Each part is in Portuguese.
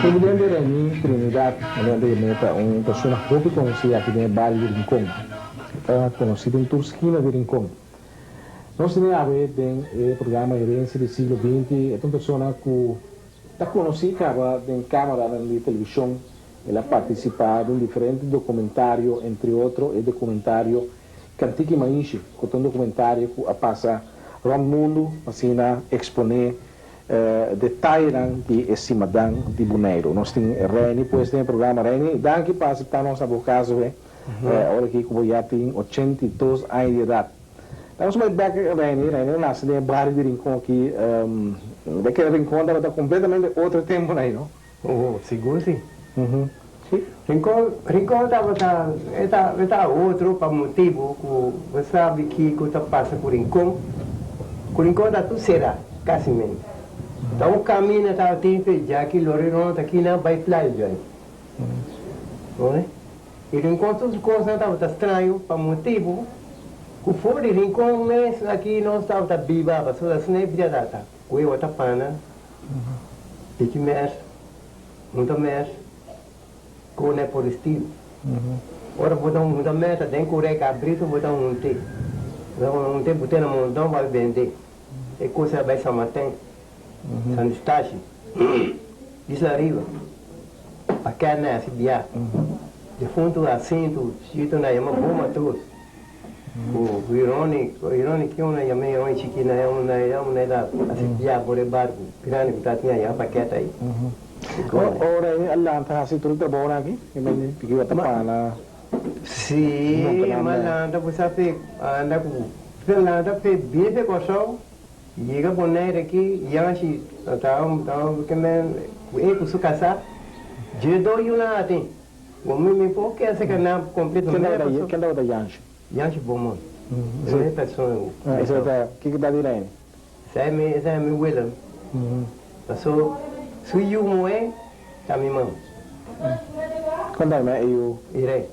Presidente Reni Trinidad, uma pessoa muito conhecida aqui no bairro de Rincón, conhecida em toda esquina de Rincón. Nós temos a ver no programa Herança do Siglo XX, é uma pessoa que está conhecida em câmara de televisão, ela participa em diferentes documentários, entre outros, o documentário Cantiki Maishi, que é um documentário que passa ao mundo, assim, exponer detalhes de estimadan de Bonaire. Nós temos Reni, depois tem o programa Reni, daqui para aceitar nossa vocação, olha aqui que já tem 82 anos de idade. Então, se back Reni nasce no bairro de Rincón aqui, daquele Rincón está completamente outro tempo aí, não? Oh, seguro sim. Rincón está outro para motivo que você sabe que está passando por Rincón. O Rincón está tudo cerrado, quase mesmo. Então o caminho está tipo, já que o Loreiro está aqui na Baifly, já. Não é? E Rincón todas as coisas estavam estranhas para motivo que fora de Rincón mesmo aqui não estava viva, a pessoa assim nem podia dar. Com eu está pana, pique mais, muito mais. Com é por estilo. Ora botar muita meta, tem que correr cabrito, botar té. Té botar na mão, não vai vender. É coisa vai se matar. Sanitashi. Isso arriba. A carne é assim, biá. De fundo assim, tu chito na yama bomba tudo. O irônico que eu na yama é um chiquina é uma da assim biá por barco. Grande que tá tinha yama paquete aí. Ora ini Allah antara si turun terbawah lagi, ini pikir apa mana? Si, malah anda bisa pe, anda pe biar kosong, jika Bonaire aqui, yang si tahu kemen, kusu kasar, jodoh yuna ati, me pô que essa cana completo. Quem dá o da Yanchi? Yanchi Bomon. Essa pessoa. Essa é que dá de rein. Saya me William. Passou Sui yu moe, kami mau. Quando é eu Irei.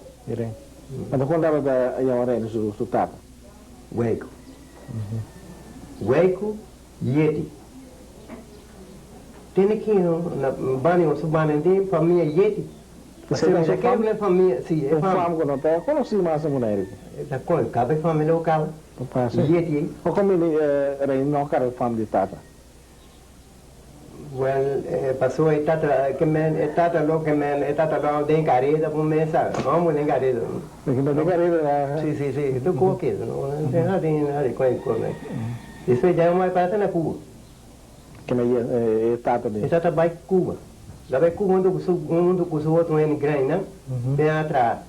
Mas quando é eu arei no sul tapa. Weiko. Weiko Yeti. Tem aqui na bani ou subani tem família Yeti. Você já quer ver família? Sim, é família. Quando até conheci mais a mulher. Da qual? Cabe família local. Yeti. O como ele arei não quer família tapa. Well, passou a etapa que men etapa lo de carreira por mesa, vamos de carreira. De carreira. Sim, tu coque, não tem nada com né. Isso já é uma parte na Cuba. Que é etapa de. Etapa vai Cuba. Lá vai Cuba onde o outro é grande, né? Bem atrás.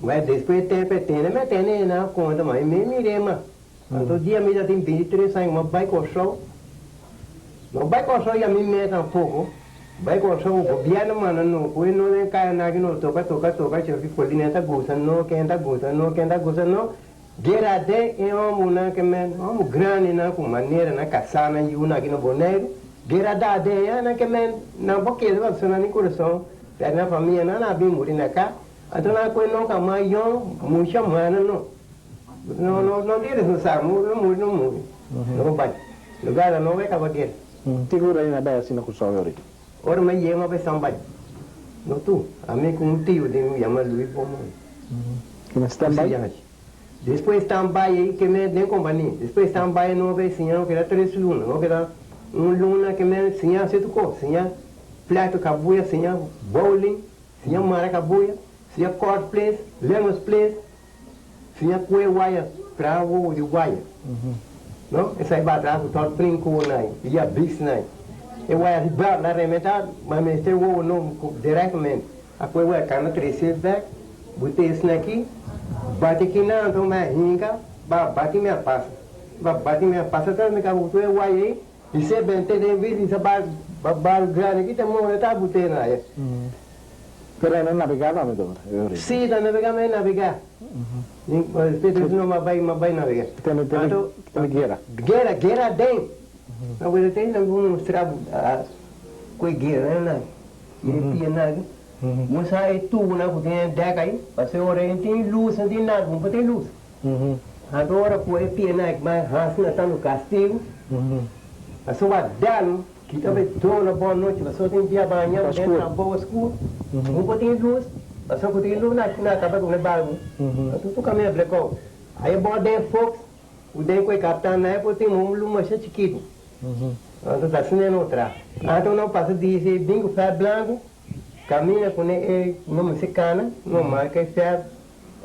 Mas depois tem na conta, mas me mirema. Todo dia me já tem 23 anos, mas vai com show. Não vai construir a mim mesmo pouco, vai construir o governo, mano, não, pois não é cara nada não toca, já fico ali nessa gosta, não quem tá gosta, não, guerra de é uma que men, grande na com maneira na caçana e uma aqui no Bonaire, guerra da de é na que men, não porque vai ser na coração, na família na bem morir na cá, então na coisa não cá mais muito mano não diz não sabe, não vai, lugar não vai acabar guerra. Figura aí na beira assim na Cursório. Ora, mas eu uma vez também. Não tu, a mim com um tio de me chama Luís Bomon. Que mas também. Depois também que me deu companhia. Depois também não vez sim, não quero 3 lunas, não quero luna que me sim, se tu co, sim, plato cabuia, sim, bowling, sim, maracabuia, sim, court place, lemons place, sim, kue wire, cravo de wire. Não? Essa é batata, o tal brinco não, e a bis não. Eu vou arribar na remeta, mas me tem o nome diretamente. A coisa é cana 3 back, botei isso aqui, bate aqui na, então me ringa, bate minha passa, então me cago tu é o aí, e se bem tem vez isso bar grande aqui tem uma tá botei na aí. Pero não navegar não me dou. Sim, tá navegar. Pedro não vai navegar. Tem guerra tem. Não vou ter não vou mostrar a coisa guerra né. E pianado. Moça é tu na cozinha dega aí, passei hora tem luz, não tem nada, não tem luz. Agora, por aí, pena que mais raça está no castigo. A sua dano, que talvez toda boa noite, a sua tem dia banhar, dentro da boa escura. Um pouquinho de luz, a sua pouquinho de luz, na acaba com o barco. Tu caminha blackout. Aí é bom dentro fogo, o dentro é capitão, na época tem um lume mais chiquito. Então está assim outra. Então não passa de ser bingo pé branco, caminha com ele, não se cana, não marca e pé,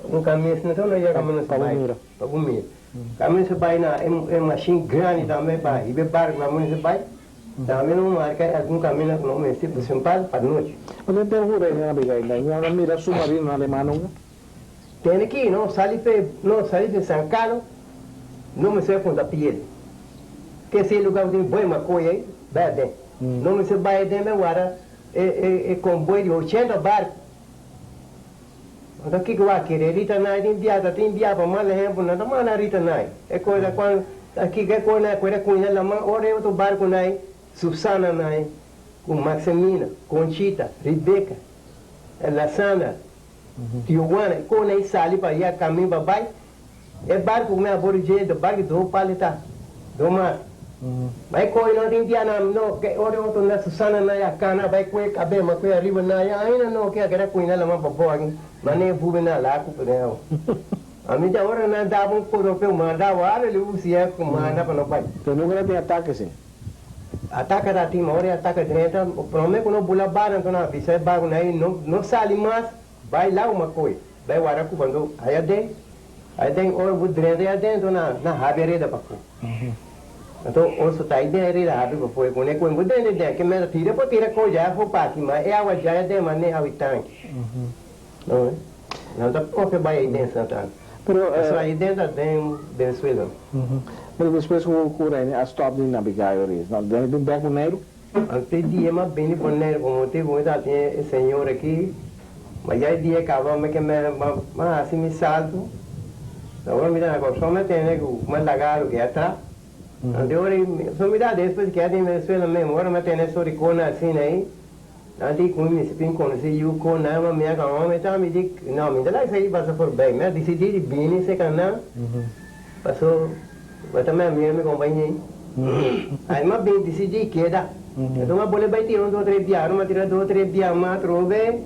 um caminho assim, então não ia caminhar para comer. Caminho se vai na machine grande também para ir barco, caminho se vai. Também não marca algum caminho com nome tipo simples para noite. Mas não tem rua aí na briga ainda, não mira submarino na Alemanha não? Tem aqui, não sai de São Carlos, não me sei quando a piel. Que esse lugar tem boi maconha aí, bem. Não me sei vai dentro agora é comboio de 80 barcos. Então o que vai querer? Rita Nai tem enviado para mal exemplo, não manda Rita Nai. É coisa quando aqui que coisa com ela, mas ora é outro barco Nai, Susana Nai, com Maximina, Conchita, Rebeca, Lassana, Tijuana, com aí sali para ir a caminho para baixo. É barco com a borigem do barco do paleta, do mar. Vai coisa não tem dia não, que ora outro na Susana Nai, cana vai coisa cabe, mas coisa arriba Nai, ainda não quer que era com ela mas para boa, mas nem vou na lá com ela. A mim já ora não dava europeu mandava a ele usia com manda para não vai. Então nunca tem ataque assim. Ataca da time, ora ataca direita, o problema é que não bula barra, então na vista é barro não sai mais, vai lá uma coisa, vai o aracu quando aí tem ora o direita aí dentro na rabereda para pôr. Então o só tá aí dentro da rabereda para pôr, quando é com o dentro que me tira para tirar coisa, vou para aqui, mas é a já é de maneira ao tanque. Não é? Não dá para vai aí dentro Santana. Só aí dentro tem Venezuela. Mas depois o cura né, a stop de navegar hoje, não deve do beco negro. Ante dia mas bem por negro, como tem muita tem senhor aqui, mas já dia acaba mas que mas assim me salto. Agora me dá agora só me tem nego, mas lagar o que atrás. Ante hora só me dá depois que é em Venezuela mesmo, agora me tem essa ricona assim aí. Nanti kami sepin konsi you ko nama minha kawan meta me diz não me dá lá isso passa por bem, mas decidi de bem se cana passou mas também minha me companhia aí mas bem decidi que dá então mas boleh vai tirar 2 ou 3 dias mas tirar 2 ou 3 dias mas trove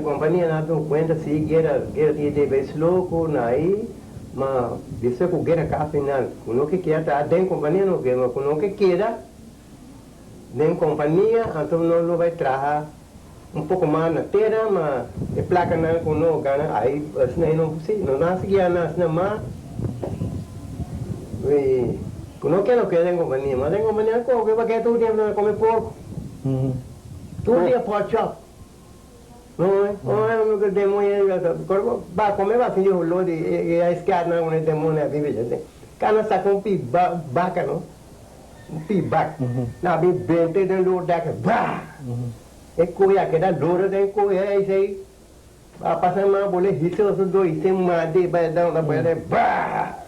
companhia na tu conta se gera de vez louco naí mas isso que gera cá final quando que queda tem companhia não que mas quando que queda nem companhia, então não vai trazer pouco mais na terra, mas a placa não com não gana, aí assim não possível, não nasce que nasce na mar, e não quer tem companhia, mas tem companhia com que vai querer todo dia não comer porco, todo dia pork chop, não é? Não é o que demônio vai comer vai fingir o lado e a escada não é demônio a viver já tem, cana saca pi baca não feedback. Now be bent and load that bah. Koya que da load tem koya aí sei. A passar mais boleh hiso so doi sem made vai dar na boleh bah.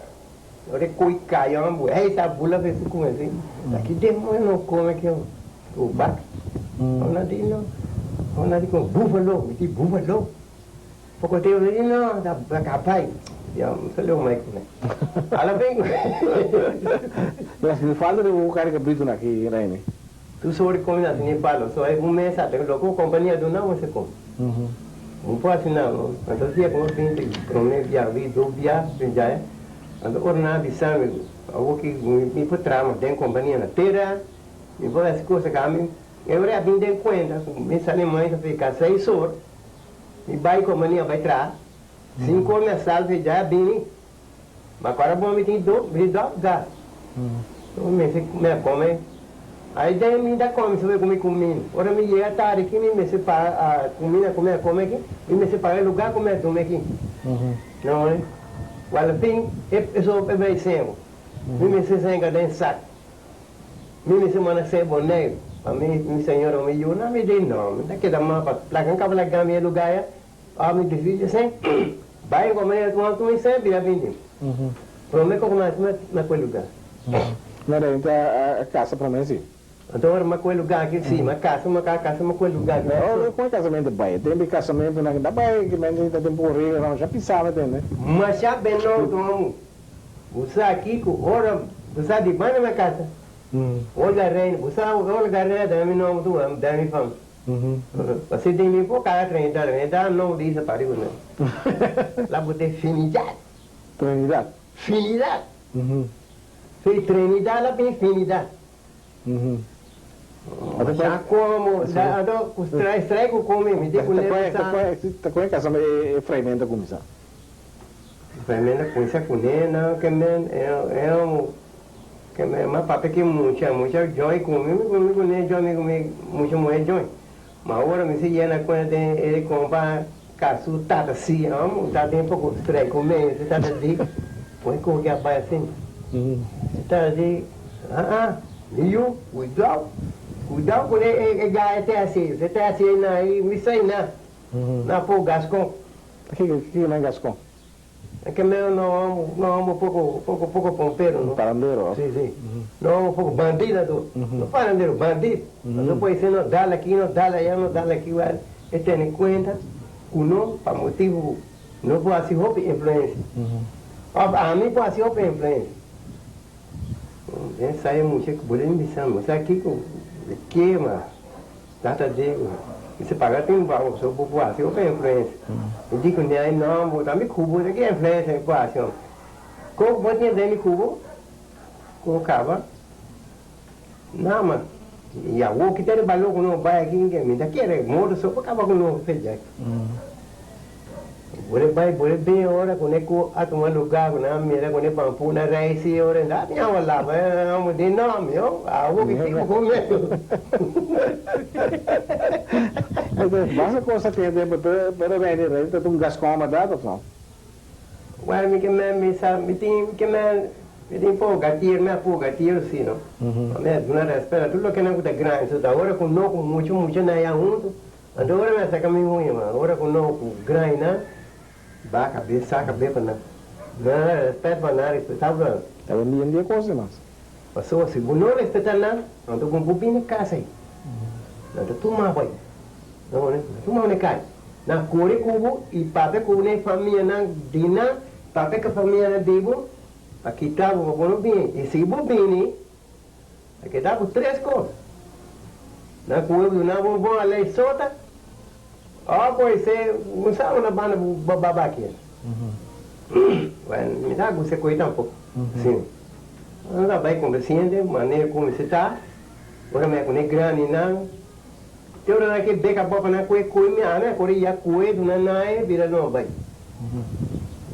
Ore koi cai uma boleh aí tá bula fez com assim. Aqui demônio não come que o back. Ona di com buffalo, ti buffalo. Pouco tempo ele não da capaz. Ya, selalu mai kena. Alam bem. Mas me fala do cara que brito aqui, Raine. Tu sobre combinado nem falo, só é mês até que logo companhia do não você com. Não pode assim não. Então dia como tem promete já vi do dia já é. Então orna bisang o que me por trama tem companhia na terra. E vou as coisas que a mim eu já vim de conta, me sale mais a ficar 6 horas. E vai companhia vai trás. 5 horas na sala já é bem. Mas agora bom me tem do gás. Então me come. Aí daí me dá come, se vai comer comigo. Ora me ia tarde aqui, me separa a comida, comer aqui, e me separa o lugar, comer aqui. Não é? Qual bem, é só vai ser. Me se senga dentro do saco. Me semana sem boneco. A mim senhora me diz, não me dê não. Daqui da mapa, placan cabela gami lugar, a me diz assim. Vai comer com tu me sempre a vender. Prometo que mais na quel lugar. Não era então a casa para mim assim. Adoro uma coisa lugar aqui sim, uma casa, uma coisa lugar aqui. Com casamento bai, tem casamento na da bai que men tá tempo regra, não já pensava né? Mas já bem não tomo. Você aqui com hora, você de banho na casa. Olha reino, você olha garra da minha nome do am, da minha fama. Você tem me por cara treinar, não diz a pariu né. Lá botar finidade. Trinidad. Finidade. Foi treinidade, lá bem finidade. Já como, dá os traigo come, me digo Tá com casamento é freimento como isso. Freimento com isso com nena, que men que mas papai que muita joy comigo né joy comigo muita mulher joy. Mas agora me se llena com ele comprar caso tá assim, amo, tá tempo com traigo comer, você tá assim. Põe com que vai assim. Tá assim. You, cuidado com ele até assim, você tá assim na me sai na pô gascon. Que não é gascon? É que meu não pouco pompeiro, não. Parandeiro. Sim. Não pouco bandido, não parandeiro, bandido. Não pode ser não dá aqui, não dá allá, não dá aqui, e tem em conta, não para motivo, não pode ser roupa influência. A mim pode ser roupa influência. Saya muito que boleh ni bisa, masa aqui com que mas data de você pagar tem um valor só por boa, se eu tenho influência. Eu digo que aí não, vou dar me cubo, que é influência com a ação. Como pode ter me cubo? Com cava? Não, mas e a o que tem valor com não vai aqui ninguém me dá que é modo só para acabar com não feijão. Boleh bem hora com eco a tomar lugar com a minha com a pampu na raiz e hora ainda tinha lá, mas de nome, eu a o que fico com medo. Mas a coisa que é para bem né, tá um gascon uma data só. Well, me sabe, me tem pouco gatilho sim, não. Mas não espera tudo que não está grande, então agora com não com muito na ia junto. Agora me saca me ruim, mas agora com não com grande, né? Saca bem para não. Não, respeito para nada, respeitava. Tá vendendo dia coisa mas. Passou assim, não respeitar nada, não tô com bobina casa aí. Não tô tomando banho. Não, né? Tomando cai. Na cor cubo e papel com ne família na dina, papel que família na debo, aqui tá o bom bem. E se bobine, aqui tá com três coisas. Na cor do na bom a lei solta. Pois você não sabe na banda babaquinha. Me dá você coisa um pouco. Sim. Anda vai conversando, maneira como você está. Agora me conhe grande não. Eu não quero beca boca na coisa minha, né? Por aí a coisa do nanai vira não vai.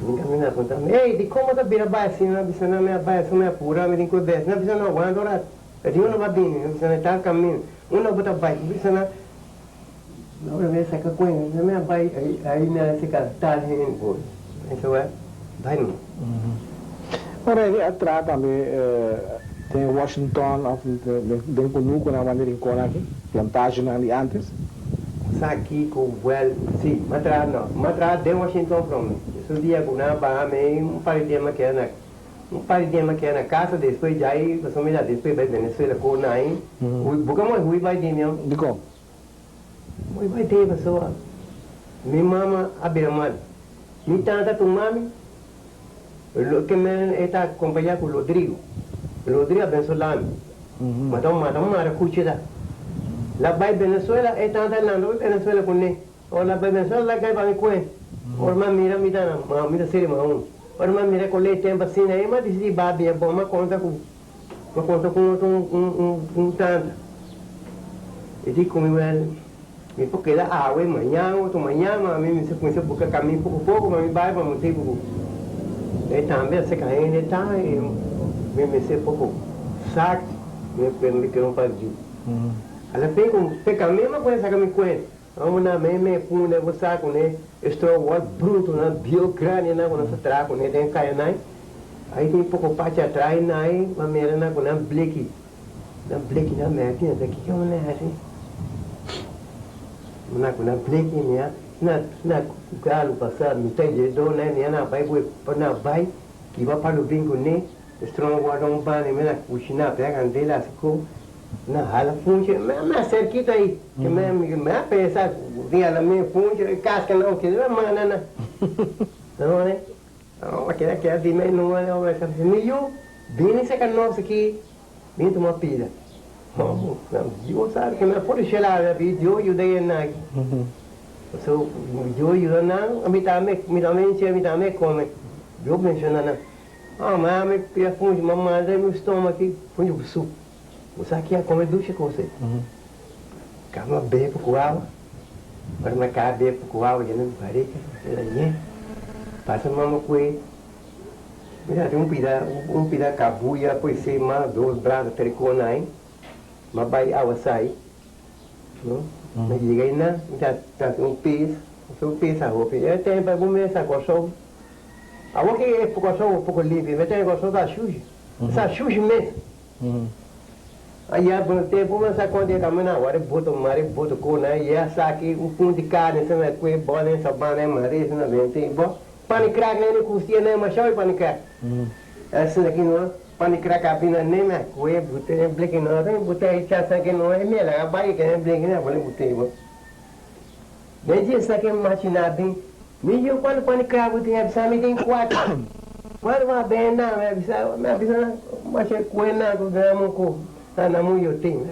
Nunca me dá conta. Ei, de como tá vira vai assim, não precisa não me vai, assim me apura, me tem que ver, não precisa não aguenta ora. Eu digo não vai bem, não precisa estar caminho. Não bota vai, não precisa não. Agora me saca coisa, não me vai aí na se tá rindo por. Isso é. Vai não. Ora ele atrás também tem Washington, tem Conuco na maneira em Cona aqui, plantagem ali antes. Aqui com well, sim, matrar de Washington from me. Esse dia com na Bahia par de dia que é na casa depois já aí, você me dá depois vai Venezuela com na aí. Bukan mau vai de mim. De como? Vai ter pessoa. Minha mama abirman. Minha tanta tu mami. Lo que me está acompanhado com Rodrigo. Rodrigo venezolano. Matão mara cuchida. La vai Venezuela é tanta lando Venezuela com ne. Ou la vai Venezuela la cai para coen. Ou mas mira série mas ou mas mira com le tempo assim aí mas disse babi é bom mas conta com tanta. E digo como me porque da água amanhã mas me se conhece porque caminho pouco mas me vai para motivo. E também se cai ele tá e me se pouco saco me que não faz disso. Ela pega a mesma coisa que me conhece. Vamos na mesma punha você sabe né? Estou bruto na biocrânia na quando se trago né tem cair né? Aí tem pouco parte atrás né? Mas mera na quando blake na máquina daqui que é uma assim. Na quando blake minha na galo passar me tem jeito né? Minha na vai que vai para o bingo né? Strong water um banho me na cozinha pega andela assim na hala funche, me cerquita aí, que me pensa, vinha na minha funche, casca não, que não é manana. Não, né? Aquela que é de meio não é, não é, meio, bem esse canal aqui, bem tomar pila. Não, eu sabe que me pode chegar a vídeo e o daí na. So, eu não, me também come. Eu mencionando, mas me pia funge, mamãe, meu estômago aqui, funge o suco. Você aqui é comer ducha com você. Cama bebo com água, para marcar bebo com água, já não parei, passa mamãe com ele. Mira, tem um pedaço cabuia, depois você manda 2 braços tricona aí, mas vai água sair. Mas diga aí, né? Tá um piso, um piso a roupa. Eu tenho para comer essa coxão. A boca é um pouco limpa, mas tem coxão da suja. Essa suja mesmo. Aí a bom tempo, mas a quando ele na hora, bota com, né? E essa aqui, um pão de carne, você vai comer bola, essa banana, mareja, não vem, tem bom. Panicrack nem no costinha, nem mas chama panicrack. Essa daqui não, panicrack a pina nem mais coe, botei bleque não, tem botei chassa que não é minha, a baia que é bleque não, vou botei bom. Desde essa aqui machina bem, me eu quando panicrack botei a pisa me tem 4. Quando vai bem não, me avisa, mas é coe não, do gramo com, tá na mão eu tenho,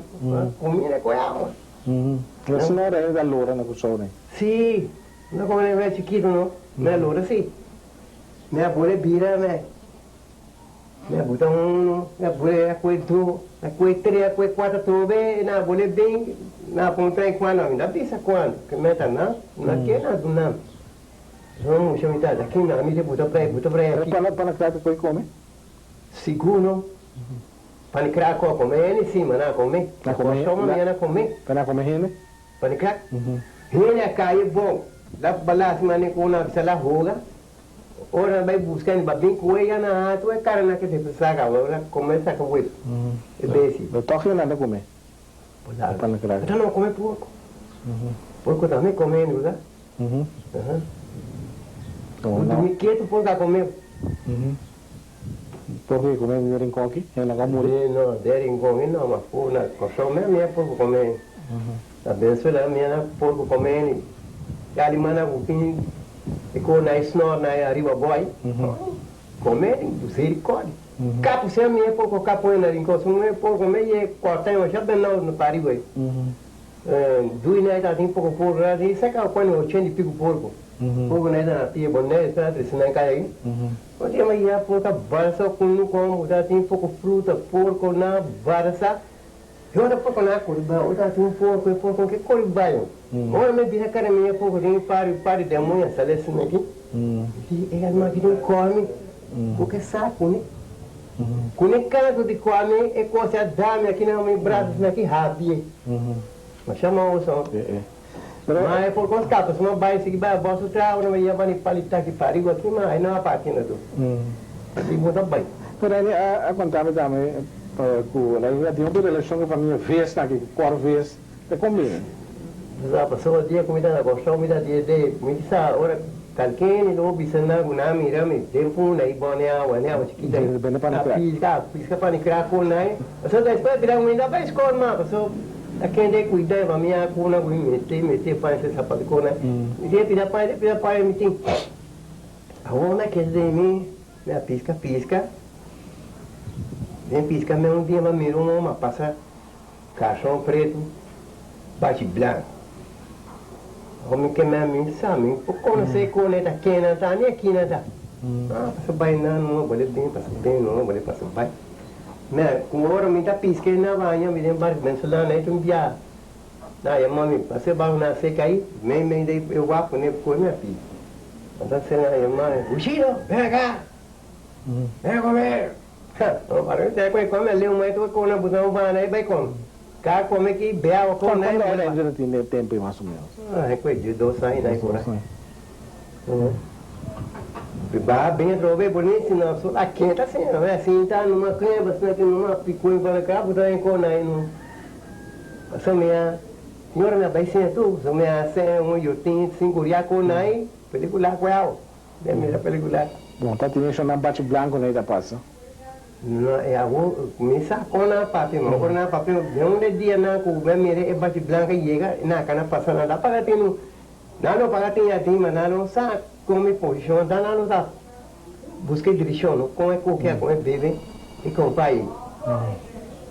comida com água. A senhora ainda loura na coxão, né? Sim, não como ele é chiquito não. Me loura sim. Me abole bira me bota me abole a coisa 3, a coisa 4 tobe, na abole bem, na ponta em quando, ainda pisa quando, que meta não, que na do não. Vamos chamar tá aqui na mídia bota para aqui. Para crack foi comer? Segundo, panicrack comer em cima, na comer. Na comer. Só uma na comer. Para comer rene? Panicrack. Rene cai bom. Dá para balas mas com na sala roga. Ora vai buscando babin coelha na água, é cara na que se precisa agora começa com o é bem. Eu toque nada comer. Para não comer porco. Porco também comendo, né? O domingueiro porco comer. Porque comer dering koki, é na gamuri. Não, dering koki não, mas por na coxão mesmo é porco comer. A Venezuela minha porco comendo. E ali mana cupim e com na snor na arriba boy. Comer misericórdia. Capo se a minha porco capo na rinco, se não porco meio cortar uma já bem no pariu aí. Do na tá tem pouco porco lá, e saca quando eu tinha de pico porco. Porco na tia boné, tá trecendo cai aí. O dia mais ia porco barça com no como, tá tem pouco fruta, porco na barça. Eu era pouco na curva, o tá tem um porco que curva. Ora me vira cara minha pouco tem pare de manhã, salesse aqui. E ele me vira come, porque saco, né? Quando é caso de come, é coisa dame aqui na meu braço, aqui rápido. Mas chama o som. Mas é por conta capa, se não vai seguir vai bosta trau, não ia bani palita que pariu aqui, mas não a parte não do. E muda bem. Pero aí a contar também com ela tem uma relação com a família vez na que 4 vezes é combina. Já passou o dia comida na gostou, comida de me disse ora calquene no bisana guna mira me tempo na ibonea wania chiquita. Pisca panicra com nai. Só depois virar uma ainda vai escola, mas só a quem de cuidar a minha cuna com mete faz essa sapato com né. E de pira pai me tem. A ona que de mim, minha pisca. Vem pisca me um dia me uma passa cachorro preto, bate branco. Homem que me mim sabe, porque não sei quando é daqui na tá nem aqui na tá. Passa bem não vou bem, passa bem não vou passar bem. Né, com hora me tá pisca na banha, me lembra bem se lá né um dia. Daí a mãe passei barro na seca aí, me dei eu vou né com minha filha. Então se a mãe, o Chino, vem cá. Vem comer. Não para até comer leu mais tu com na botão vai vai com. Cá come que bela com né. Quando ainda tem tempo mais ou menos. É coisa de 2 anos aí por aí. Bah, bem trove bonito não, só aqui tá assim, não é assim, tá numa crema, assim, numa picuinha para cá, botar em cona aí no. Só minha senhora minha baicinha tu, só minha eu tenho 5 dias com aí, película com ela. É minha película. Bom, tá tendo só na bate branco né da passa. não é algo misa kona papi mo kona papi de onde dia na ku be mere e bati blanca llega na kana passa nada para tinu nano para tinha tima nano sa come position da nano sa busque direção como é qualquer como é bebe e com pai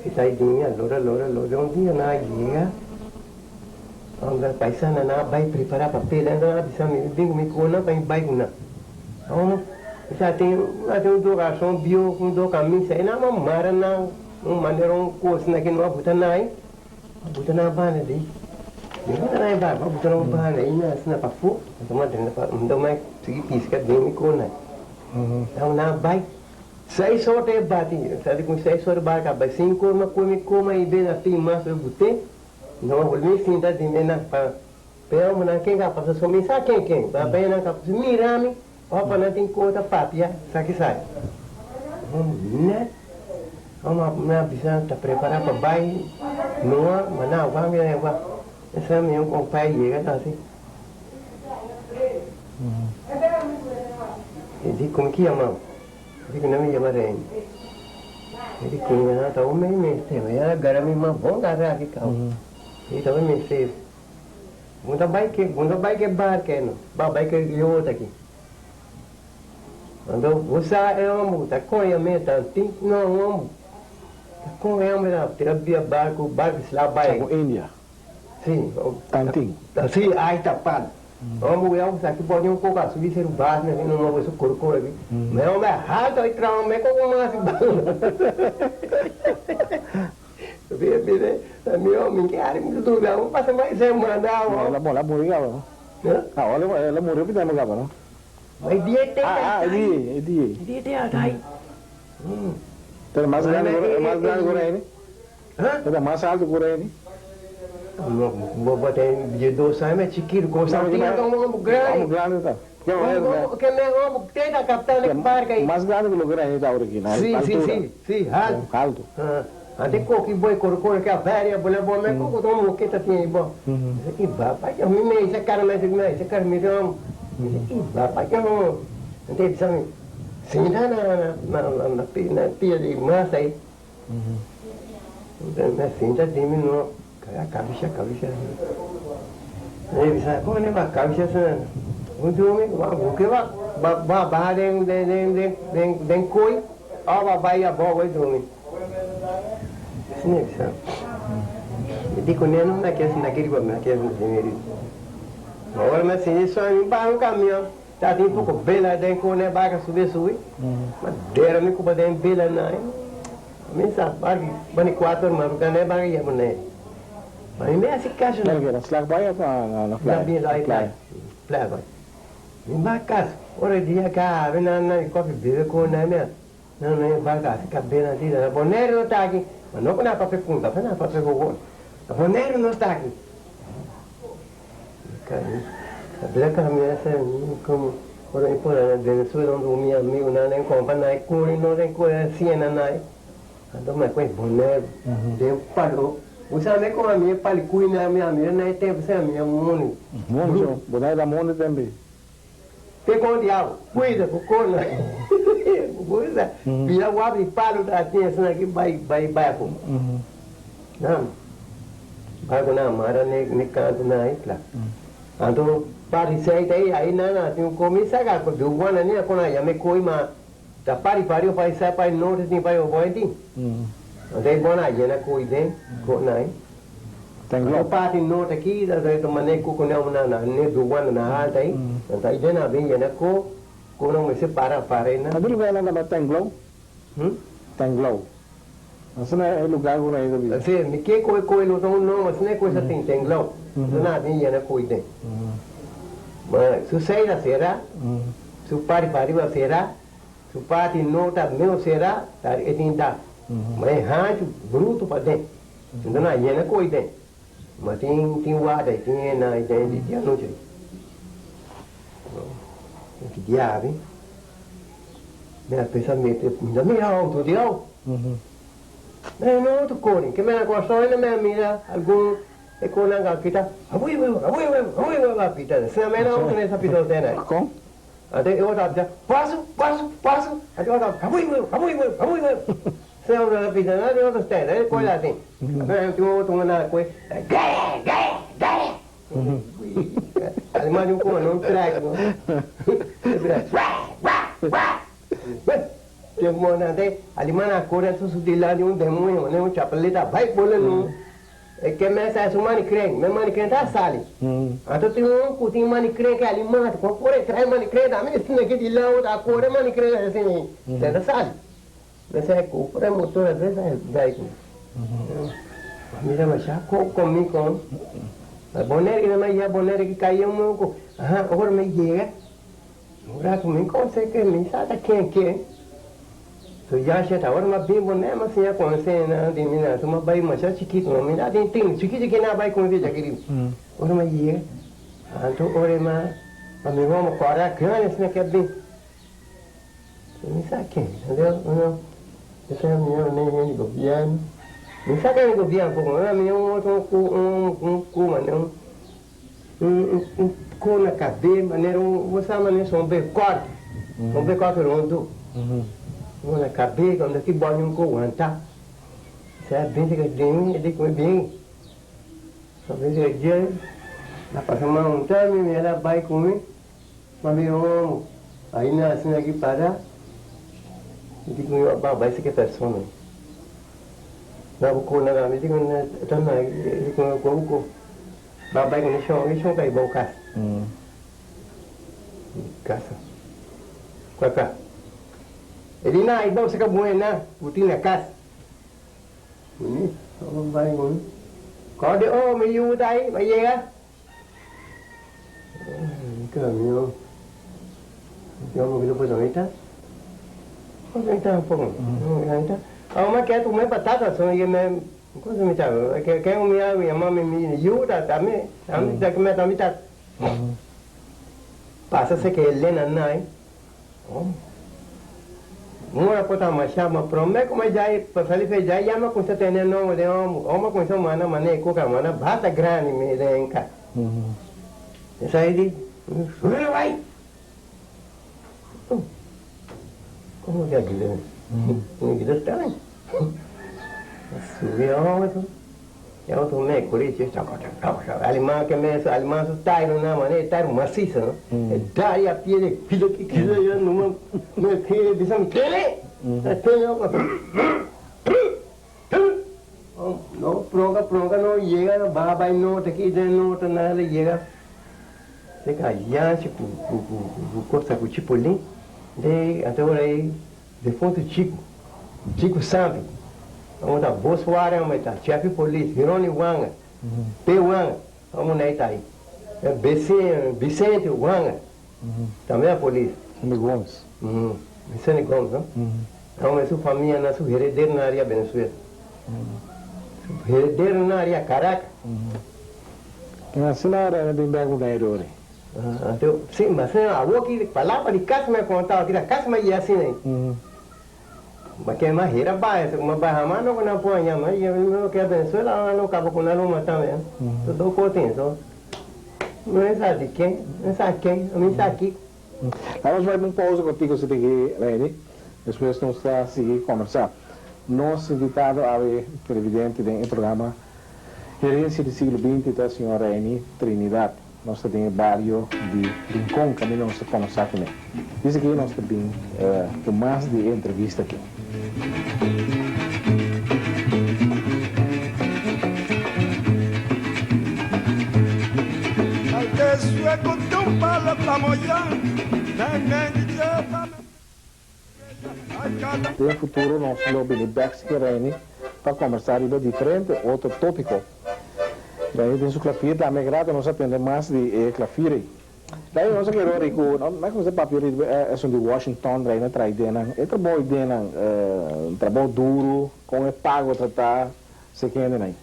e sai dinha lora um dia na llega onda paisana na vai preparar papel anda bisa me bingo me kona para vai guna já tem um doação bio um do caminho sai na mamara na maneira coisa na que não abuta nai abuta na bana ali não na ba abuta na bana aí na sina para fu então mas não mais seguir pisca bem com na então na vai 6 horas é bati sabe com 6 horas barca vai 5 horas como aí bem assim mas eu botei não vou me sentar de mena para pelo menos quem vai passar só me sabe quem vai bem na capa mirame apa nanti kota papia sakit saya. Net, mana bisa tak prepara apa bayi, noa mana apa yang apa, saya memang kompai je kan tadi. Jadi kumki amam, jadi kena ni jaman lain. Jadi kumki tahu mesti, ya garam memang bom ada lagi kau. Jadi tahu mesti. Bunda baik ke bar ke no, baik ke yo taki. Então, você é um tá com a meta, tem não com a meta, terapia barco lá vai. Com Índia. Sim. Tanting. Sim, aí tá pad. Vamos ver o que pode um pouco subir ser o bar, né? Não vou ser corcor aqui. Mas o meu rato aí trau, me como mais bem, meu, me quer muito duro, vamos passar mais semana. Ela morreu, ela morreu porque não gava, não? Mas dia tem. Dia ada aí. Então mais grande agora ele? Então mais alto agora ele? Vou botar dia 2 anos, mas chiquito, gostava de um grande. Um grande tá. Que me tem da capitã de barca aí. Mais grande que o grande da original. Sim, alto. Ante coque boi corcor que a velha, bolha boa, mas como todo que tá tinha bom. Que bapa, eu me esse cara me deu Bapak kan nanti bisa sehingga na pia de massa aí na sehingga diminu kayak kabisha aí bisa como nem vai kabisha sana untuk o que vai bah den coi aba vai a boa aí dormir sini bisa jadi konen na kiasi na kiri ba na kiasi sini agora mas sim isso aí para um caminhão tá tem pouco bela dentro né barca subir mas dera me culpa dentro bela não me sabe barca bani 4 mas porque né barca ia boné mas me assim caixa não era slag boy apa na fly boy me barca ora dia cá vem na coffee bebe com né não barca fica bem na vida boné não tá aqui mas não para papel punta para papel gol boné não está aqui Bila kami rasa como orang itu ada Venezuela onde minha amigo não nem compra nem curi não nem curi siena nem então mas com boné de palo usa nem com a minha pali curi na minha amiga nem tem você a minha moni boné da moni também tem com diabo cuida com cona usa bila o abre palo da tinha assim aqui vai pô não vai com a mara nem canto nem claro então pari sai aí nana tem comisa cá com do guana nem com a me coima da pari o pai sai pai norte tem pai o boy tem então bona aí na coiden com nai tem o pari norte aqui da do maneco com não na ne do guana na alta aí então aí na bem na com não me se para na adul vai lá na Tenglow Tenglow assim é lugar por aí do sim me que coi não assim é coisa tem Tenglow na bem na coiden mas su sai da sera su pari vai sera su pati nota meu sera tar etinta mas rancho bruto para dentro então na hiena coiden mas tem wada tem na tem dia noite que diabo minha pensamento ainda me alto dio não tu corre que me gostou ainda me mira algum Ekonang kita, abu, pita. Saya mana orang ni sapi tu tena. Com? Até eu estava dizendo, passo. Até eu estava, cabui meu. Você é uma pizza, não é outra história, é coisa assim. Até eu outro na coisa, ganha. Alemão não come, não traga. Tem um monte, alemão na cor, tu se diz lá de demônio, né? Chapeleta, vai bolando. É que começa a sumar mani creme tá sali. Então tem putinho mani creme que alimenta, com por trás mani creme, a minha esquina aqui de lá, da cor é mani creme assim, tá sali. Mas é com por motor às vezes vai com. Mira mas já comigo com. A boneira que não é boneira que caiu um pouco. Agora me chega. Agora comigo consegue me sabe quem So já está agora uma bem boné mas já conhece na de mina uma bai mas já chiquito não mina tem chiquito na bai com ele já querido. Agora me chega. Então agora mas a minha mãe para grande assim que é bem. Me sabe quem? Entendeu? Não. Esse é meu nem governo. Me sabe quem governo pouco, né? Meu outro com na cadeia, maneira você maneira são bem corte. São bem corte rondo. Na cabeça, quando aqui banho um coanta. Se é bem que tem, ele come bem. Só bem que dia, na passama um time, ela vai comer. Mas meu aí na assim aqui para. Ele come vai ser que pessoa. Na boca na gama, ele come tanto ele come com vai com ele chão cai boca. Casa. Qual ele não é bom se acabou na putin na casa. Ini, não vai não. Có đứa mày yêu đây, mày về á. Caminho. Eu não vi depois da noite. Não está pouco. Não está. Mas quer tu me batata só que me coisa me tá. Que minha mãe me ajuda também. Também que me também tá. Passa se que Helena não. Mora pota machama prome como já pasali fe já ya ma kunta tene no de oma kunta mana mane ko ka mana bata grande me denka essa aí vai como já dile não que está né subiu eu tô me corrige alemã que me alemã su tai na mane tai maciça é daí a pele filho que quiser não me que bisa me tele no pronga no llega no baba no te que no te nada le llega se caía cu coisa com chipolim de até aí de fonte chico santo vamos dar Bolsonaro mas tá chefe polícia Hironi Wanga P Wanga vamos na Itaí é Vicente Wanga também a polícia Gomes Vicente Gomes não então sua família na sua herdeira na área Venezuela herdeira na área Caracas assim na área de Imbago da Irori então sim mas a avó que palavra de casa me contava que a casa me ia assim né mas que mais era baia, uma barra não na ponha, mas eu que a Venezuela não acaba com nada uma também. Tudo contente, só. Não é sabe quem, não sabe quem, a mim está aqui. Vamos fazer uma pausa contigo se tem que ready. Depois nós está seguir conversar. Nós invitado a ver presidente do programa Gerência do Siglo XX da senhora Reni Trinidad. Nós temos barrio de Rincón, que nós estamos conversando com ele. Diz que nós temos com mais de entrevista aqui. No futuro nós vamos vir Bex Reni para conversar sobre diferente outro tópico. Daí tem sua clafira, também grata, nós aprendemos mais de clafira. Daí nós queremos rico, não é como se papel é de Washington, daí não traz dentro, é trabalho dentro, trabalho duro, com é pago tratar, se quer dentro. É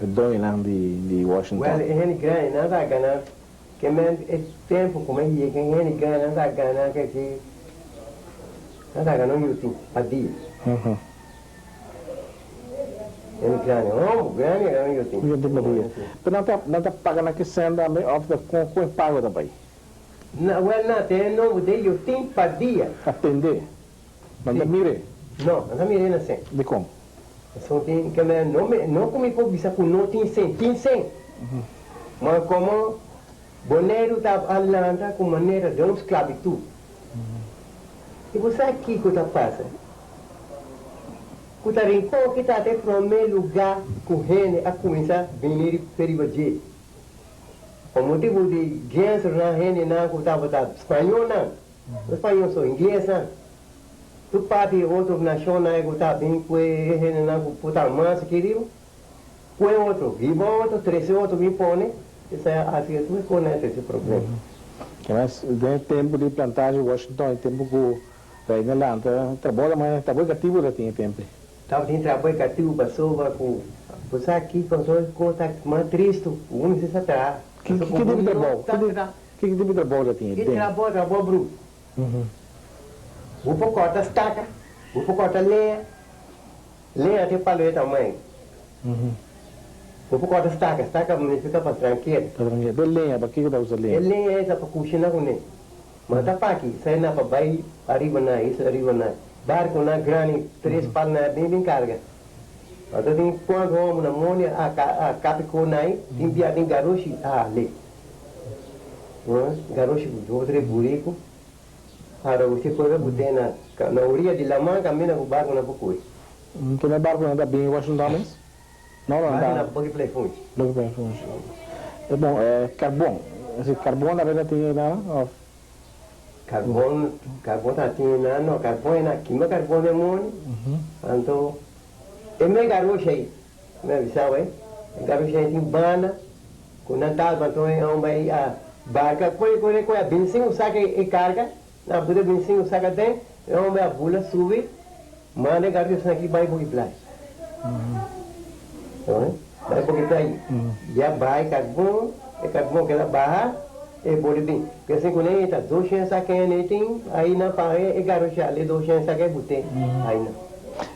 doido de Washington. Well, é grande, não dá ganhar, que é tempo como é que é grande, não dá ganhar que não dá ganhar no YouTube, a dia. Grande, é um YouTube. Mas não está pagando aqui sendo com pago também. na tem nome dele, eu tenho para dia. Atender. Manda mire. Não, não me rena sem. De como? Só tem que não como por bisa com não tem sem. Mas como boneiro está falando com maneira de uma esclavitud. E você aqui que está passa? Que está rincão que está até para o meu lugar correndo a começar a vir para o o motivo de guerra na gente não que estava espanhol não. Espanhol só inglês não. Tu parte outro nacional que está bem com ele não que está mais querido. Põe outro, viva outro, 13 outro me põe. Isso é assim, tu conhece esse problema. Mas tem tempo de plantagem Washington, tempo que vai na lanta, trabalha mas trabalho cativo já tinha tempo. Estava tendo trabalho cativo passou com você aqui com só conta mais triste, o único se atrás. Que tipo de trabalho? Que tipo de trabalho já tinha? Que trabalho bruto. Vou por corta estaca, vou por corta lenha até paleta também. Vou por corta estaca fica para tranquilo. De lenha, para que dá usa lenha? Lenha é para cozinhar com ele. Mas tá para aqui, sai na para baixo, arriba na isso, arriba na barco na grande, 3 palmas bem carga. Então tem quando vamos na mônia, a capiconai, tem garoche, ali. Garoche, outro buraco. Para você pode botar na orilla de Lamã, caminha com o barco na Bucui. Que não é barco anda bem em Washington mesmo? Não, não anda. Na Bucui Fonte. É bom, é carbono. Esse carbono na verdade tem lá. Carbono tá tinha não, carbono é na quima, carbono é mônia. Então é meio garoche aí, né, sabe? Garoche aí tem bana, com Natal, então é uma barca, com a benzina, o saco e carga, na boda benzina, o saco tem, é uma bula, sube, manda garoche aqui, vai para o play. Vai para o play. Já vai carbono que ela barra, e pode bem. Porque assim, quando ele está 200 sacos, aí na parede, é garoche ali, 200 sacos, é botei, aí não.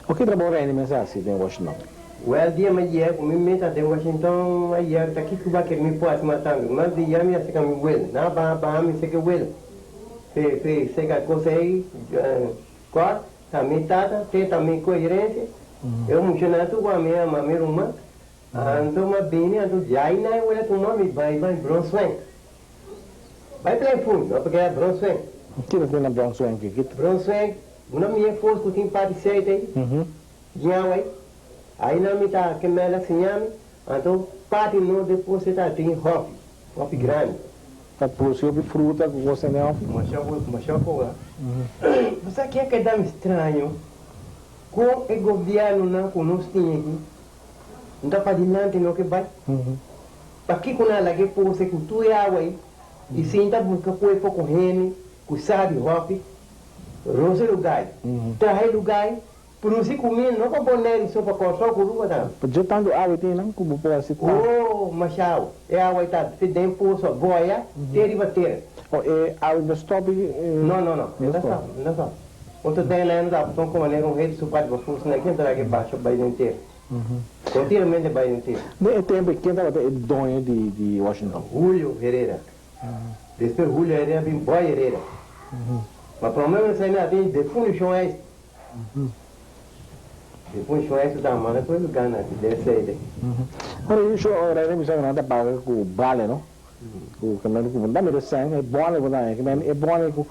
O que trabalha aí nessa cidade em Washington? Well, dia mas dia, como me tá de Washington, aí tá aqui que vai que me pode matar, mas dia me assim que me will, na ba me sei que will. Sei que coisa aí, quatro, também tem também coerência. Eu me chamo tu com a minha irmã, então mas bem, então já aí na eu tu mami vai Brunswick. Vai pela fundo, porque é Brunswick. O que tem na Brunswick aqui? Brunswick, uma minha força que tem parte certa aí. Já aí não me tá que me assim, então parte não depois você tá tem hop grande. Tá por cima de fruta com você não? Mas você quer que dá estranho? Com o governo não conosco tinha aqui, não dá para adiante não que vai. Para que quando ela que fosse cultura aí e se ainda busca foi pouco rene, com sabe hop, rosa lugar, terra lugar. Por não se comer, não com boné só para cortar com rua não. Já tanto água tem não como pode se tomar. Oh, machado, é água está se tem poço boia, ter bater. Oh, é água do stop? Não só. Quando tem lá não dá, então como é rede super para funcionar aqui entra aqui baixo vai inteiro. Continuamente vai inteiro. Nem tempo quem estava é dono de Washington. Julio Herrera. Depois Julio Herrera vem boy Herrera. Mas pelo menos aí não tem definições. Depois foi isso da mano, depois o gana, deve ser ele. Olha, isso ora nem precisa nada para com bale, não? O caminho com dá mesmo sangue, é bom né, é bom com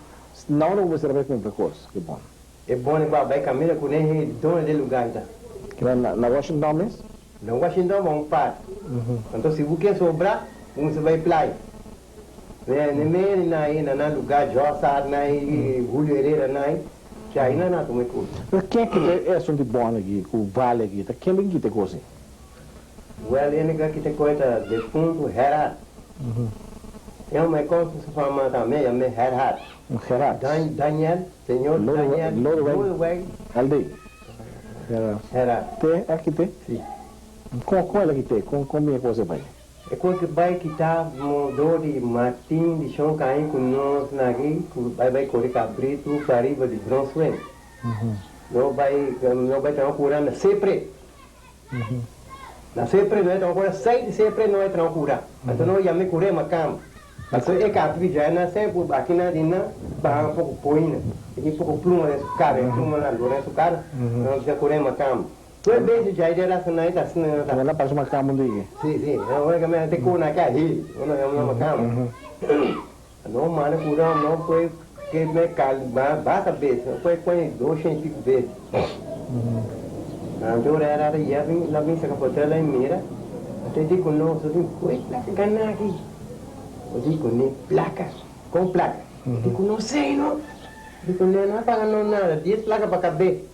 não você vai com percurso, que bom. É bom né, vai caminhar com nem dono de lugar tá. Que na Washington mesmo? Na Washington vamos par. Então se você quer sobrar, você vai play. Nem na lugar Jossa, na Julio Herrera, na já ainda não tomei curso. Quem é que é assunto bom aqui, com o vale aqui, quem é que tem coisa? Well, ele que tem coisa de fundo, Herat. Eu me conto se fala também, eu me Herat. Herat. Daniel, senhor Daniel, Lodeweg. Aldei. Herat. Tem, aqui tem? Sim. Com ela que tem, com minha coisa vai? É coisa que vai que tá mudou de Martim, de Chão Caim com nós aqui, vai correr cabrito, cariba de Brunswick. Não vai estar curando sempre. Na sempre não é tão curando, 6 de sempre não é tão curando. Então não ia me curar uma cama. Mas é que já na sempre aqui na dina para um pouco poina. E pouco pluma desse cara, pluma na lua desse cara. Não já corre macam. Tu é bem já era assim na ida assim na. Ela faz uma cama dele. Sim. Agora que me tem que na cá aí. Não é uma macam. Não mana curão não foi que me cal basta vez. Foi com 200 vezes. Então era ia vim lá vim se capotar lá em mira. Até digo não, só vim foi placa ganhar aqui. Eu digo nem placa, com placa. Digo não sei não. Digo não pagando nada, 10 placas para caber.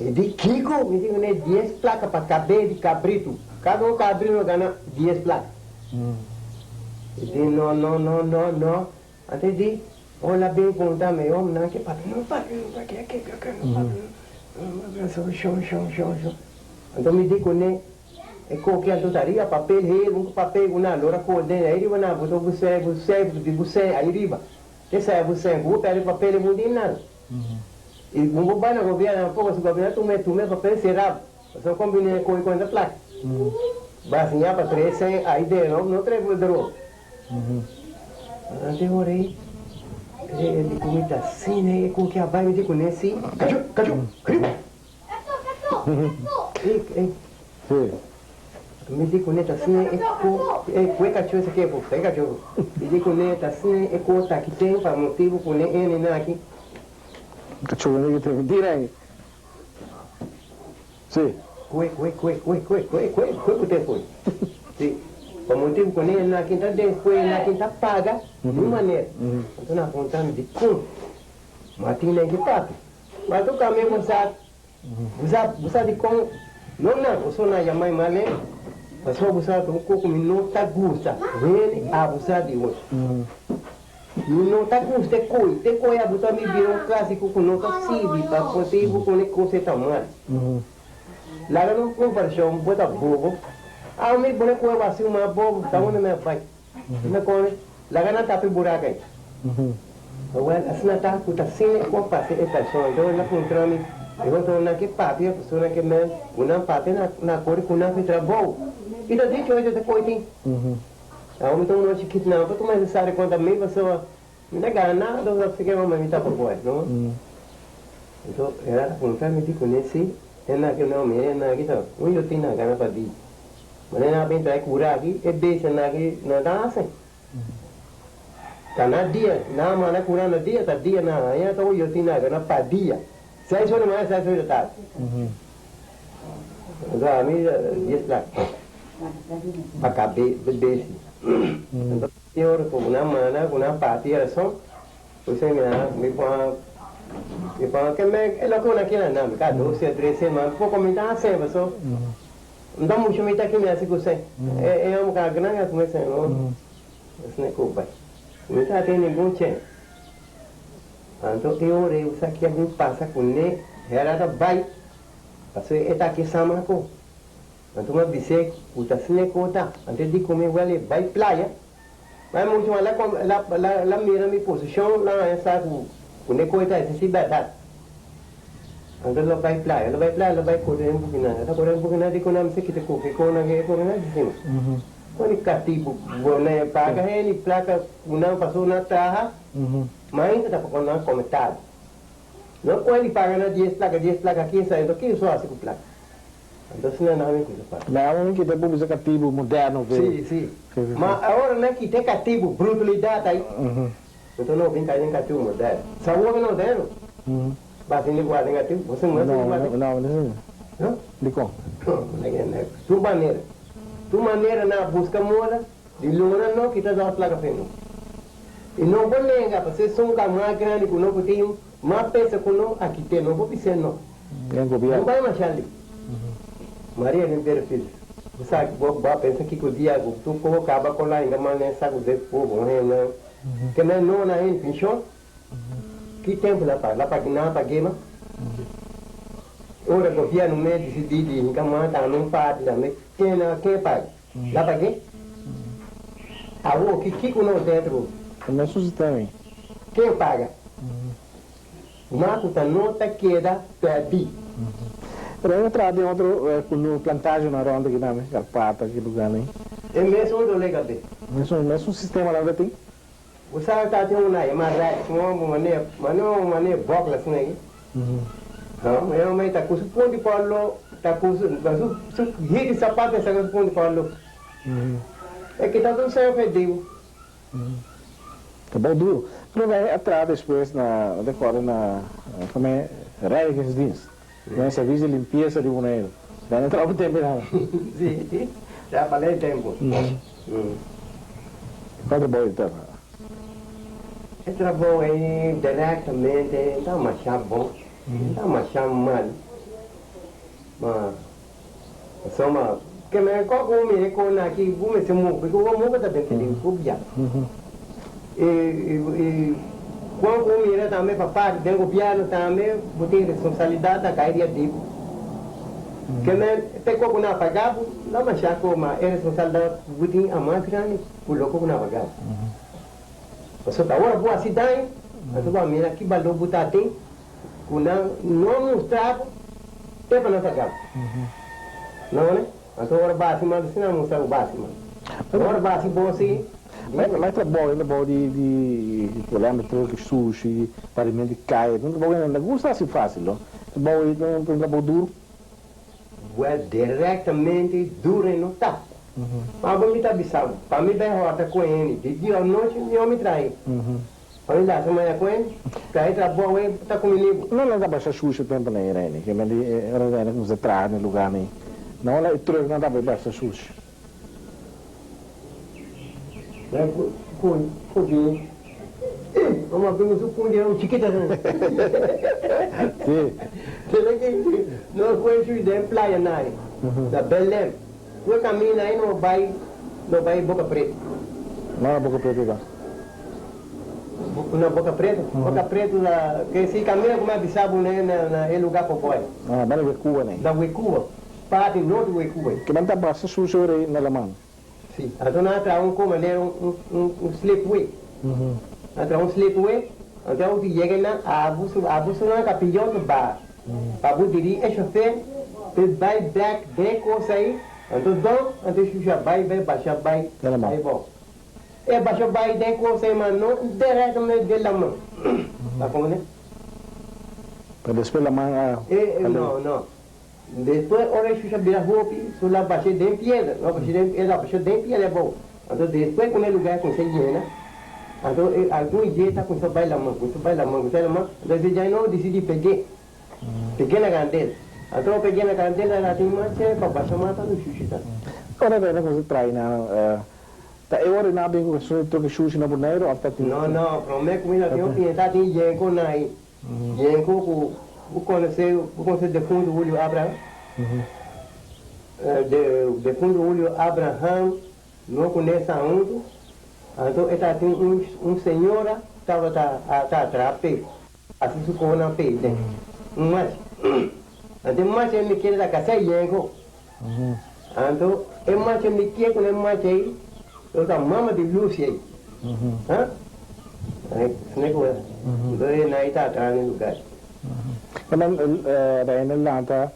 Eu digo Kiko, eu digo nem 10 placas para caber de cabrito. Cada cabrito ganha 10 placas. Eu digo não. Até digo, olha bem contar me homem não que para não para que show. Então me digo nem é qualquer dotaria papel um papel uma lora com dentro aí vai na você aí riba essa é você vou pegar papel muito nada e vou vai na governo pouco se governo tu me papel será só combina com a placa basinha para 3 aí de não trevo dro ante orei ele comita assim né com que a vai me digo nesse cacho riba Sim. Me dico neta assim é cueca choisa que é porque cachorro. Me dico neta assim é coisa que tem para motivo com ele não aqui. Cachorro nem tem mentira aí. Sim. Cue que tem foi. Sim. Para motivo com ele não aqui tá depois na quinta paga de maneira. Então na vontade de com. Mas tem nem que paga. Mas tu caminho você de com não, eu sou na Yamai Malé. Mas só você um pouco não tá gosta, vem abusar de hoje. Não tá gosta de coi abusar me virou um clássico com não tá civi para poder com o conceito mal. Lá não conversão bota bobo. Ah, me bora com a uma bobo, tá onde me vai. Me come, lá não tá pe buraco aí. Agora assim tá com tá sem com passe essa só, então lá contra mim. Eu estou naquele papel, pessoa que me uma parte na cor com uma fita boa. E da gente hoje até coitinho. A homem tem um monte de kit não, para tu mais sabe quando a minha pessoa não ganha nada, eu fiquei uma mamita por fora, não? Então era um cara me diz conheci, é naquele nome, é naquele tal. Eu tenho na gana para dir. Mas não é bem trai curar aqui, é bem se naquele na dança. Tá na dia, na mana curar na dia, tá dia na, aí então eu tenho na gana para dia. 6 horas mais 6 horas da tarde. Então a mim 10 placas. Para caber bebê. Então eu com uma mana, com uma partia só. Você me põe que me ela com aquela não, cada 12 13 mas vou comentar sempre só. Então muito me tá que me assim que você é um cara grande como esse não. Esse não é culpa. Não tá tendo nenhum chance. Então eu isso aqui a gente passa com ele, era da vai. Passou eta aqui sama com. Então uma bicicleta, o tacine conta, antes de comer vai praia. Vai muito lá mira minha posição lá essa com ele coita esse cidade. Então ela vai praia, ela vai correr um pouquinho, ela corre um pouquinho de quando você que te coque com na que corre de cima. Quando cativo, né paga ele placa, não passou na terra. Mas ainda está com nós comentado. Não pode pagar na 10 placas aqui, saindo aqui só assim com placa. Então se não é nada coisa para. Não, que tem público cativo moderno, sim. Mas agora não é que tem cativo brutalidade aí. Então não vem cair em cativo moderno. Sabe o que não moderno? Batendo igual em cativo, você não é não. De como? Tu maneira na busca mola, de lona não que tá dando placa feno. E não vou negar, porque são mais grandes que não tem mais peça que não aqui tem, não vou pensar não. Não vai mais ali. Maria Oliveira Filho. Você sabe que vou pensar que o dia tu colocava com lá ainda mais nessa coisa de fogo, né? Que não na em pinchão. Que tempo lá para que não para queima. Ora governo me decidi em camar tá não parte da me quem paga. Lá para quê? A o que não dentro. Começa o sistema. Quem paga? Marco tá nota queda perdi. Pero eu trago outro no plantagem na ronda que dá, carpata que lugar nem. É mesmo do legal de. Mas um sistema lá tem? O sabe tá tem uma imagem, uma maneira bola assim aí. Não, eu me tá com supondo de Paulo, tá com su hit sapato essa com supondo de Paulo. É que tá tudo sem pedido. Tá bom duro. Não vai atrás depois na decora na como é Rijksdienst. Não é serviço de limpeza de boneiro. Daí não trabalha tempo não. Sim, já falei tempo. Quanto bom então? É trabalho aí diretamente, não mais bom, não mais mal. Mas só uma que me como me recona aqui, vou me chamar, porque eu vou me dar dentro de cubia. E quando eu me também para parte do governo também, botei responsabilidade da caída de que me pegou na pagava, não mais como é responsabilidade botei a mais grande, colocou na pagava. Pasal tak orang buat sidang, sebab mina ki balu buta ting, kuna não mostrava, tem para não sacar. Não né? Então orang basi mas sina mostrar o basi mas. Orang basi bom assim. Mas trabalho ainda bom de polêmetro, que sushi, parimento de caia, não trabalho ainda gosta assim fácil, não? Trabalho não trabalho duro. Well, diretamente duro não tá. Mas vou me dar bisão. Para mim bem rota com ele. De dia à noite eu me trai. Para mim dá semana com ele. Para ir trabalhar ele está comigo. Não dá para achar xuxa tempo na Irene, que era nos atrás no lugar nem. Não lá trouxe não dá para achar xuxa. É com vamos ver o fundo é um chiquita não. Sim. Será que não conheço de praia na área. Da Belém. O caminho aí não vai Boca Preta. Não é Boca Preta lá. Na Boca Preta? Boca Preta, que se caminha como é bisabo né, na lugar para boy. Ah, mas não é Cuba nem. Da Uecuba. Parte norte do Uecuba. Que não dá para achar xuxa aí na Alemanha. Sim. Então nós traz comandante um slipway. Nós traz slipway. Então o chega na abuso não é capilhão do bar. Para o diri é chofer, vai back coisa aí. Então já vai baixar vai. Aí bom. É baixar vai de coisa mas não diretamente de lá mão. Tá como né? Para depois lá mãe. Não. Depois ora já vira roupa, só lá baixar de piedra, não baixar de piedra é bom. Então depois quando é lugar com seguinte, então algum dia tá com só vai lá mão, daí já não decidi peguei na candela. Então eu peguei na candela, ela tem mais para baixar mata no xuxi tá. Agora vai você trai na tá eu ora na bem com você troca xuxi na boneiro ou tá Não, promete comida tem que tá tem jenco na aí. Jenco o conselho de fundo do olho Abraham. De fundo do olho Abraham não conhece aonde. Então ela tem senhora estava atrás pé. Assim se com na pé, né? Mas mas ele me quer da casa jenco. Então mas me quer com mas aí eu tá mama de luz aí. Hã? Aí, negócio. Então ele não está atrás no lugar. Mas daí ele lá tá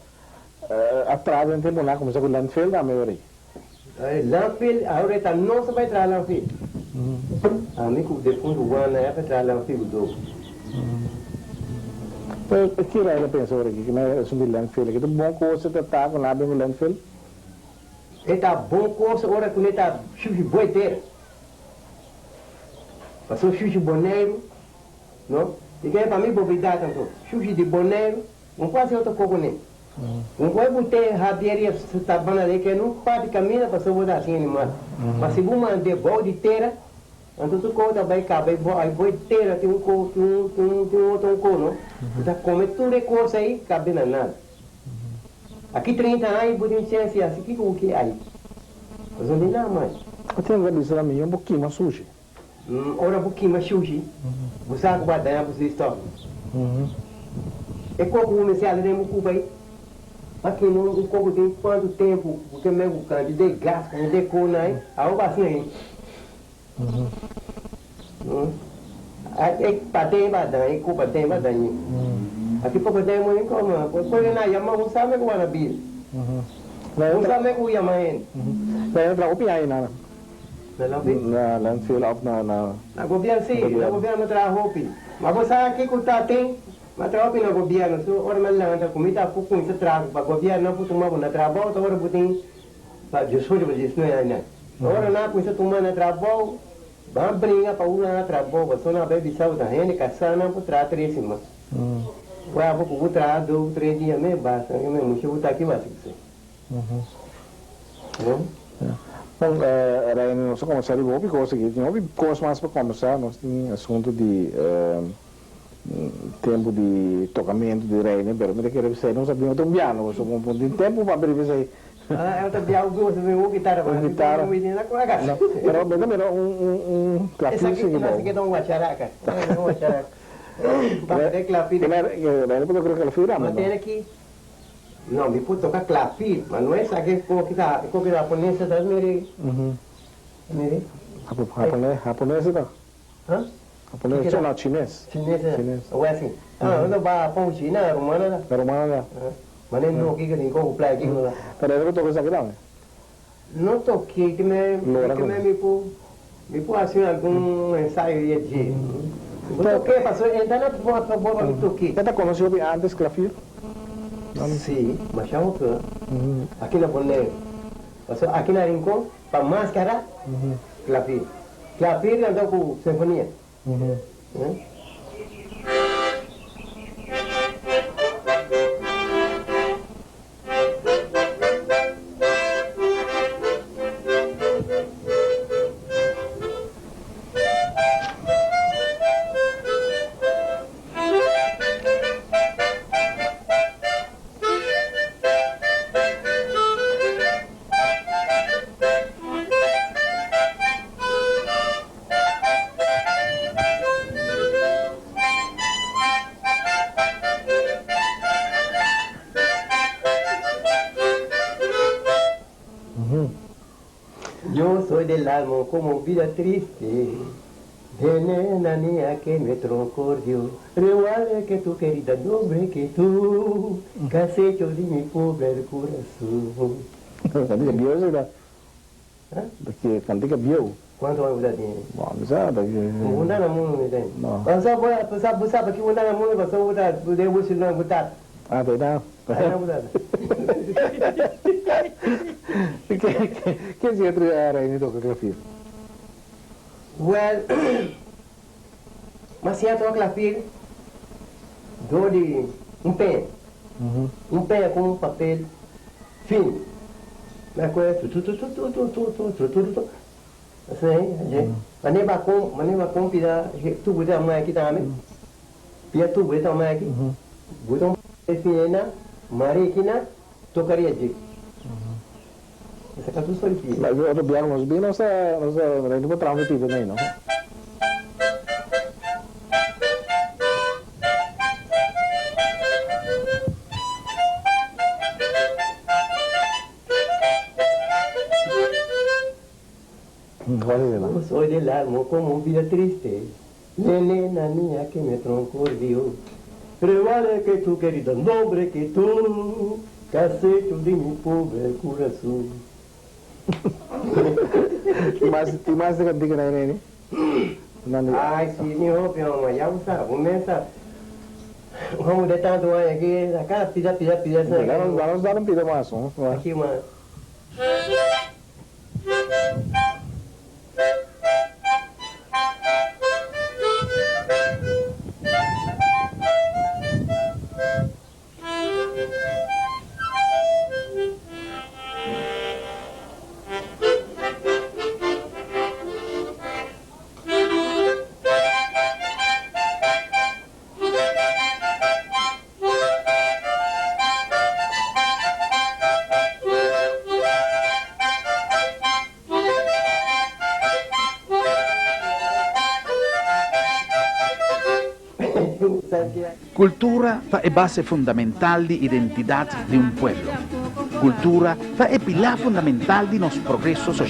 atrás em tempo lá começou com landfill da maioria. Landfill, agora está não se vai trazer landfill. Amigo de fundo o ano é para trazer landfill do. Então que era pensou aqui que não é sobre landfill que é bom coisa de tá com lá bem landfill. Está bom coisa agora quando está chuva boiteira. Passou chuva boneiro, não? E que é para mim bovidade então. Chuva de boneiro, não pode outra coisa nem. Não pode botar rabieria sabana de que não pode caminhar para só botar assim animal. Mas se você mandar bode inteira, então tu conta vai caber aí boi inteira tem outro cor, não? Então come tudo é coisa aí, cabe na nada. Aqui 30 anos, botem ciência assim, que é aí? Mas não tem nada mais. Eu tenho que dizer a mim um pouquinho mais sushi. Ora um pouquinho mais sushi. Você sabe que vai você está. É como comecei a ler no Cuba aí. Aqui no Cuba tem quanto tempo, porque mesmo canto de gás, de cor aí, algo assim aí. Aqui tem badai, Cuba tem badai. Aqui pouco tem muito como, pois na Yamaha não sabe como é a vida. Kung saan may kuya mahin. Kaya trabaho pinay na Nalabi. landfill up na Nagobyan si, nagobyan matrabaho pi. Mabosaki kung tating, matrabaho pi nagobyan. So, orman lang ang kumita po kung sa trabaho. Pag gobyan na po tumabo na trabaho, tawara buting, Diyos ko, Diyos no yan. Tawara na kung sa tumama na trabaho, bambringa pa una na trabaho, baso na bebe sa uta, hindi kasana po tratrissima. Wala po kukutra, 2-3 dias me, basta, me, musyo uta ki basta kasi. Bom, era não só começar de hobby, coisa que tinha hobby, coisa mais para começar, nós tínhamos assunto de tempo de tocamento de rei, né? Pero me queria ser, não sabia outro piano, só um ponto de tempo para abrir isso aí. Ah, eu também algo gosto de guitarra, mas Guitarra. não me na colega. Pero clavinho Essa aqui sim, nós que dá um guacharaca. Um guacharaca. Para clavinho. Era porque eu creo que ela fira, Mas tem aqui. Não, me pode tocar clavinho, mas não é essa que tá, que japonesa das mere. Mere. Japonês não? Hã? Japonês não, chinês. Chinesa. Ou é assim. Ah, não vai pão china, romana. Pero mano, Mas não aqui que nem como play aqui não. pero eu tô com essa grave. Não toquei que me pôr assim algum ensaio de. Não toquei, passou, ainda não vou me toquei. Você conheceu antes clavinho? Sim, mas chamo que aqui na Boné, aqui na Rincón, para máscara, clavinho. Clavinho andou com sinfonia. Yo soy del alma como vida triste, de nena niña que me troncordió, reguarde que tu querida nombre que tú, que has hecho de mi pobre corazón. Cantica bio sih dah. Daqui cantica bio. Quanto vai mudar dinheiro? Bom, bisa daqui. Mudar na mão não tem. Não. Você sabe que mudar na mão você mudar, poder você não mudar. Ah, tem não. Não mudar. Quem se era ini toca clavinho? Well, mas se toca clavinho, dou de pé. Pé com papel fino. Na coisa, assim, maneba com pida, tu buda mais aqui também. Pia tu buda mais aqui. Buda fina, mari aqui na tocaria de. Essa canção só aqui. Mas eu biar nos bem, não sei vou trazer tipo nem não. Yo soy del alma como vida triste, nena niña que me troncordió. Pero vale que tu querido nombre que tú, que has hecho de mi pobre corazón. Mas de cantica na ini. Ai, sim, meu pião, mas já usa, começa. Vamos de tanto aqui, acá pida. Vamos dar pida mais, Aqui, mano. Cultura é base fundamental de identidade de um pueblo. Cultura é pilar fundamental de nos progressos sociais.